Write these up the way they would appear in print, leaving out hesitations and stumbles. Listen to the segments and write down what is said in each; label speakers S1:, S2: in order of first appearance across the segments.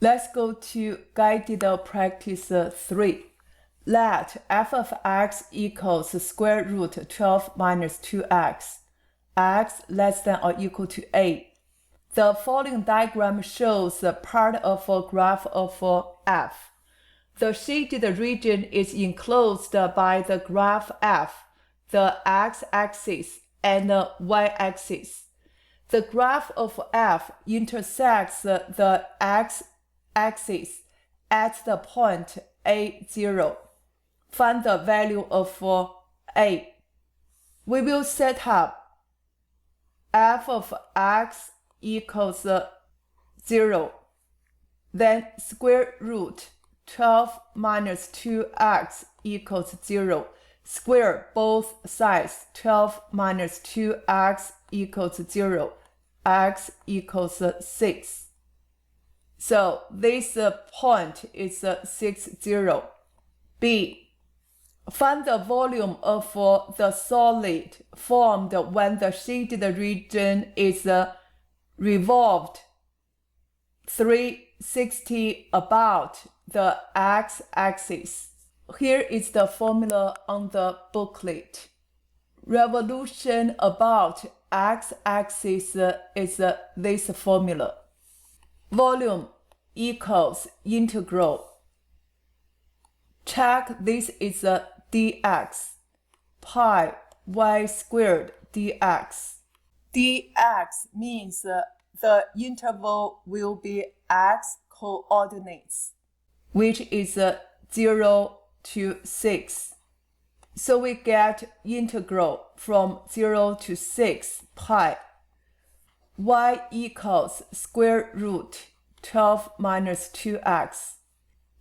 S1: Let's go to guided practice 3. Let f of x equals square root 12 minus 2x, x less than or equal to a. The following diagram shows part of a graph of f. The shaded region is enclosed by the graph f, the x-axis and the y-axis. The graph of f intersects the x-axis at the point a0. Find the value of a. We will set up f of x equals 0. Then square root 12 minus 2x equals 0. Square both sides. 12 minus 2x equals 0. X equals 6. So this point is 6, 0. B. Find the volume of the solid formed when the shaded region is revolved 360 about the x-axis. Here is the formula on the booklet. Revolution about x-axis is this formula. Volume equals integral. Check this is dx. Pi y squared dx. Dx means the interval will be x coordinates, which is 0 to 6. So we get integral from 0 to 6 pi. Y equals square root 12 minus 2x.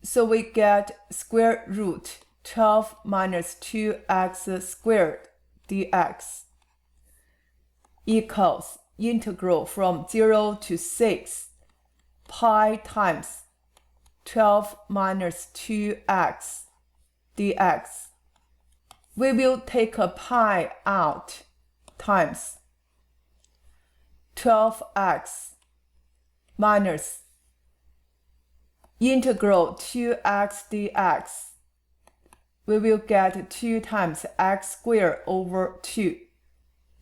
S1: So we get square root 12 minus 2x squared dx equals integral from 0 to 6 pi times 12 minus 2x dx. We will take a pi out times 12x minus integral 2x dx. We will get 2 times x squared over 2.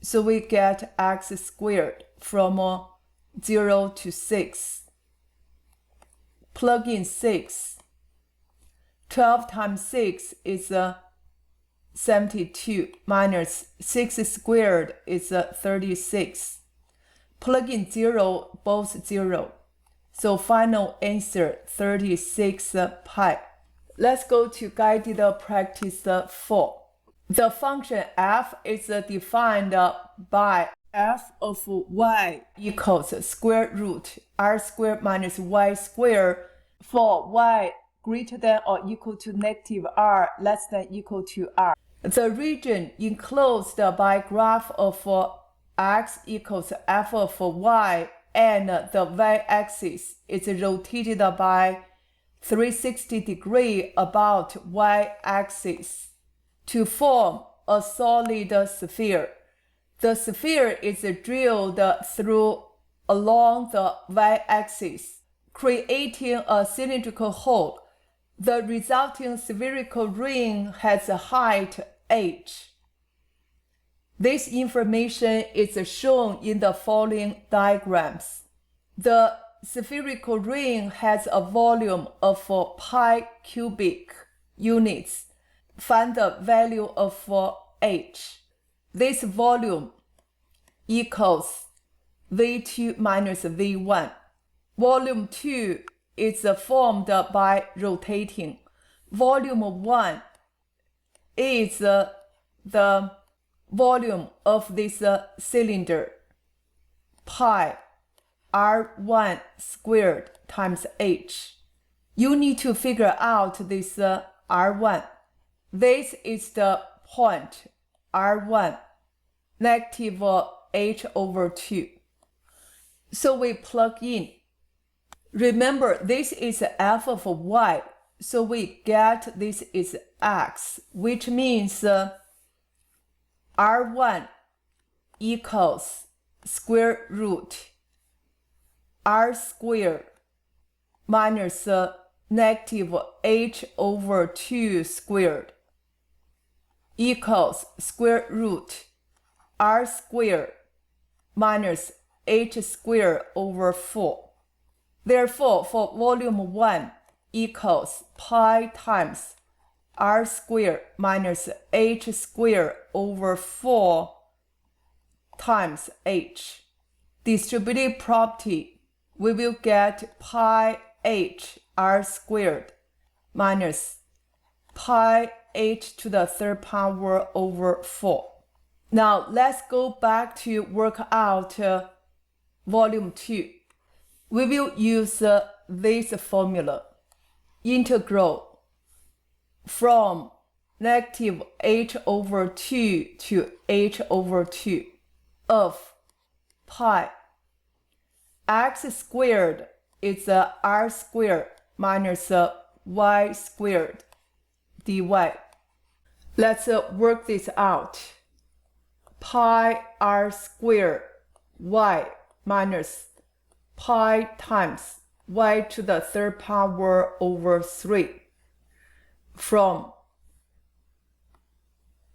S1: So we get x squared from 0 to 6. Plug in 6. 12 times 6 is 72 minus 6 squared is 36. Plug in 0, both 0. So final answer 36 pi. Let's go to guided practice 4. The function f is defined by f of y equals square root r squared minus y squared for y greater than or equal to negative r less than equal to r. The region enclosed by graph of x equals f of y and the y-axis is rotated by 360 degrees about y-axis to form a solid sphere. The sphere is drilled through along the y-axis, creating a cylindrical hole. The resulting spherical ring has a height h. This information is shown in the following diagrams. The spherical ring has a volume of pi cubic units. Find the value of h. This volume equals V2 minus V1. Volume 2 is formed by rotating. Volume 1 is the volume of this cylinder, pi r1 squared times h. You need to figure out this r1. This is the point r1, negative h over 2. So we plug in. Remember, this is f of y, so we get this is x, which means r1 equals square root r squared minus negative h over 2 squared equals square root r squared minus h squared over 4. Therefore, for volume 1 equals pi times r squared minus h squared over 4 times h. Distributive property, we will get pi h r squared minus pi h to the third power over 4. Now let's go back to work out volume 2. We will use this formula. Integral from negative h over 2 to h over 2 of pi x squared is r squared minus y squared dy. Let's work this out. Pi r squared y minus pi times y to the third power over 3 from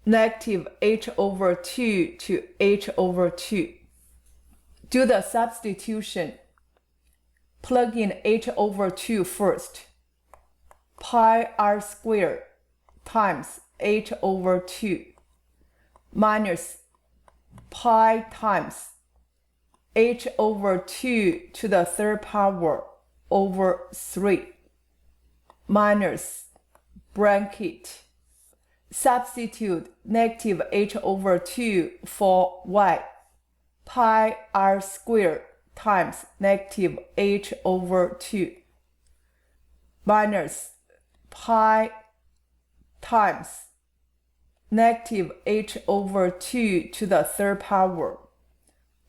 S1: negative h over 2 to h over 2. Do the substitution. Plug in h over 2 first. Pi r squared times h over 2 minus pi times h over 2 to the third power over 3 minus bracket. Substitute negative h over 2 for y. Pi r squared times negative h over 2 minus pi times negative h over 2 to the third power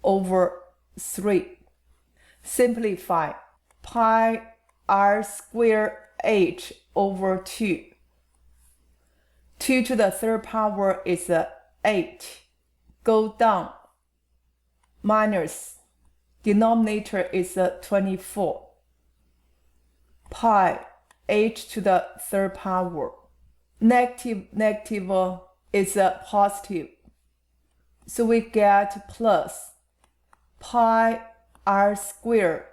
S1: over 3. Simplify. Pi r squared h over 2. 2 to the third power is 8. Go down. Minus. Denominator is 24. Pi h to the third power. Negative is positive. So we get plus pi r squared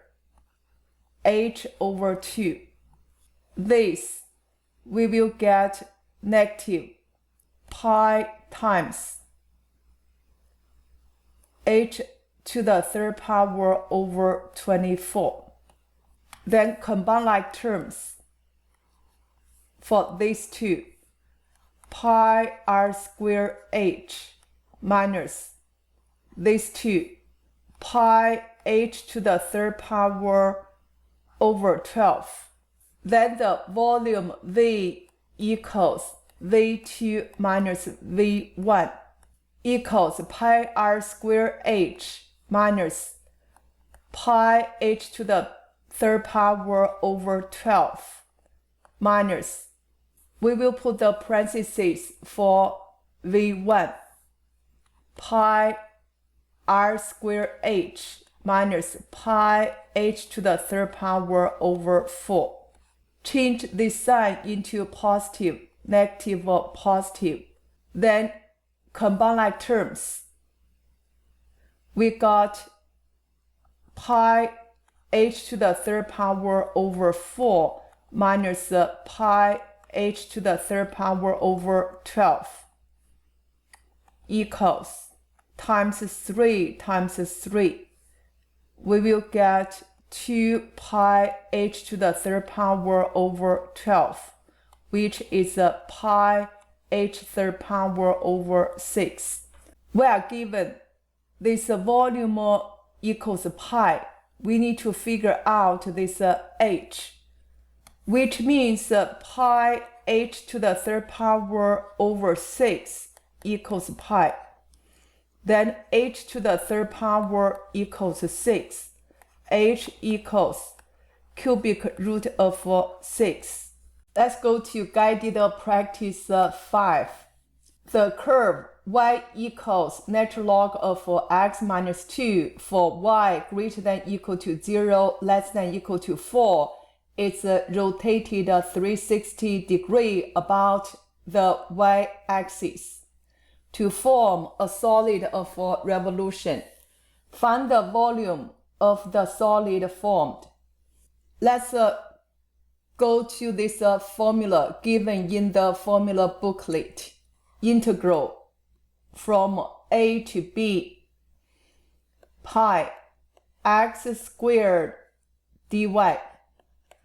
S1: h over 2. This we will get negative pi times h to the third power over 24. Then combine like terms for these two. Pi r squared h minus these two. Pi h to the third power over 12. Then the volume V equals V2 minus V1 equals pi r squared h minus pi h to the third power over 12 minus, we will put the parentheses for V1, pi r squared h minus pi h to the third power over 4. Change this sign into positive, negative, positive. Then combine like terms. We got pi h to the third power over 4 minus pi h to the third power over 12 equals times 3 times 3. We will get 2 pi h to the third power over 12, which is pi h third power over 6. We are given this volume equals pi. We need to figure out this h, which means pi h to the third power over 6 equals pi. Then h to the third power equals 6. H equals cubic root of 6. Let's go to guided practice 5. The curve y equals natural log of x minus 2 for y greater than equal to 0, less than equal to 4 is rotated 360 degrees about the y-axis to form a solid of revolution. Find the volume of the solid formed. Let's go to this formula given in the formula booklet. Integral from a to b pi x squared dy.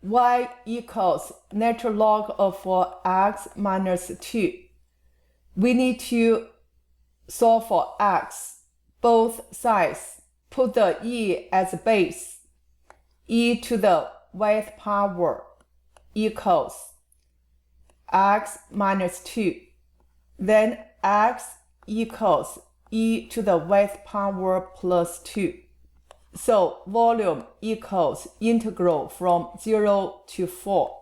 S1: Y equals natural log of x minus 2. We need to solve for x. Both sides. Put the e as base. E to the y power equals x minus 2. Then x equals e to the y power plus 2. So volume equals integral from 0 to 4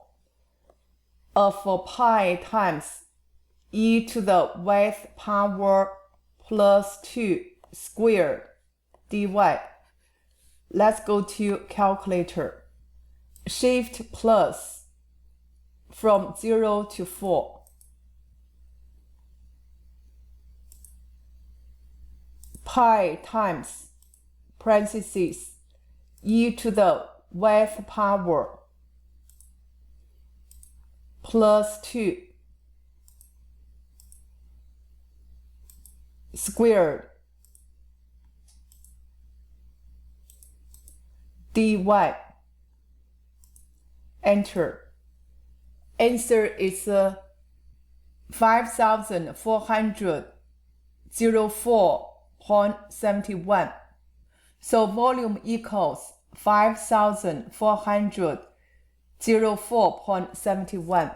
S1: of pi times e to the y power plus 2 squared dy. Let's go to calculator. Shift plus from 0 to 4. Pi times parentheses e to the y power plus 2 squared dy. Enter. Answer is 5,404.71. So volume equals 5,404.71.